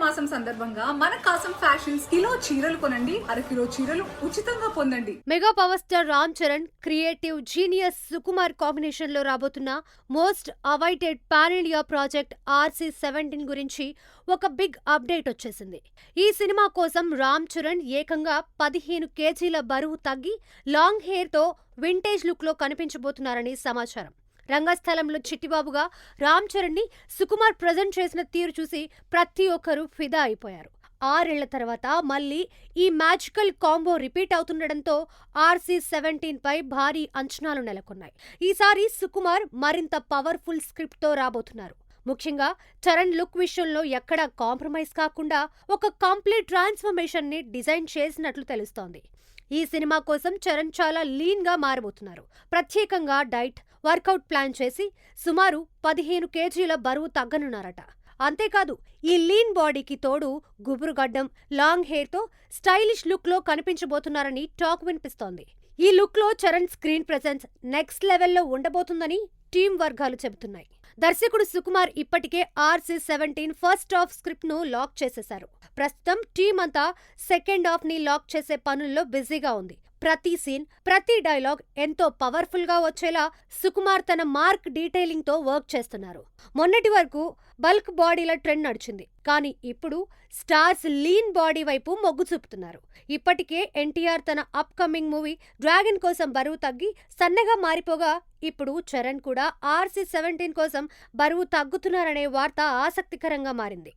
మాసం సందర్భంగా మన కాసం ఫ్యాషన్స్ కిలో చీరలు కొనండి, అరకిలో చీరలు ఉచితంగా పొందండి. Mega power star Ram Charan creative genius Sukumar combination లో రాబోతున్న most awaited pan India project RC-17 గురించి ఒక బిగ్ అప్డేట్ వచ్చేసింది. ఈ సినిమా కోసం రామ్ చరణ్ ఏకంగా 15 కేజీల బరువు తగ్గి లాంగ్ హెయిర్ తో వింటేజ్ లుక్ లో కనిపించబోతున్నారని సమాచారం. రంగస్థలంలో చిట్టిబాబుగా రామ్ చరణ్ ని సుకుమార్ ప్రజెంట్ చేసిన తీరు చూసి ప్రతి ఒక్కరూ ఫిదా అయిపోయారు. 6 ఏళ్ల తర్వాత మళ్ళీ ఈ మ్యాజికల్ కాంబో రిపీట్ అవుతుండటంతో RC-17 పై భారీ అంచనాలు నెలకొన్నాయి. ఈసారి సుకుమార్ మరింత పవర్ఫుల్ స్క్రిప్ట్ తో రాబోతున్నారు. ముఖ్యంగా చరణ్ లుక్ విషయంలో ఎక్కడా కాంప్రమైజ్ కాకుండా ఒక కంప్లీట్ ట్రాన్స్ఫర్మేషన్ ని డిజైన్ చేసినట్లు తెలుస్తోంది. ఈ సినిమా కోసం చరణ్ చాలా లీన్ గా మారబోతున్నారు. ప్రత్యేకంగా డైట్, వర్కౌట్ ప్లాన్ చేసి సుమారు 15 కేజీల బరువు తగ్గనున్నారట. అంతేకాదు, ఈ లీన్ బాడీకి తోడు గుబురుగడ్డం, లాంగ్ హెయిర్ తో స్టైలిష్ లుక్ లో కనిపించబోతున్నారని టాక్ వినిపిస్తోంది. ఈ లుక్ లో చరణ్ స్క్రీన్ ప్రెజెన్స్ నెక్స్ట్ లెవెల్లో ఉండబోతుందని టీం వర్గాలు చెబుతున్నాయి. దర్శకుడు సుకుమార్ ఇప్పటికే RC-17 ఫస్ట్ హాఫ్ స్క్రిప్ట్ ను లాక్ చేసేశారు. ప్రస్తుతం టీం అంతా సెకండ్ హాఫ్ ని లాక్ చేసే పనుల్లో బిజీగా ఉంది. ప్రతి సీన్, ప్రతి డైలాగ్ ఎంతో పవర్ఫుల్ గా వచ్చేలా సుకుమార్ తన మార్క్ డీటెయిలింగ్ తో వర్క్ చేస్తున్నారు. మొన్నటి వరకు బల్క్ బాడీల ట్రెండ్ నడిచింది, కానీ ఇప్పుడు స్టార్స్ లీన్ బాడీ వైపు మొగ్గు చూపుతున్నారు. ఇప్పటికే ఎన్టీఆర్ తన అప్ కమింగ్ మూవీ డ్రాగన్ కోసం బరువు తగ్గి సన్నగా మారిపోగా ఇప్పుడు చరణ్ కూడా RC-17 కోసం బరువు తగ్గుతున్నారనే వార్త ఆసక్తికరంగా మారింది.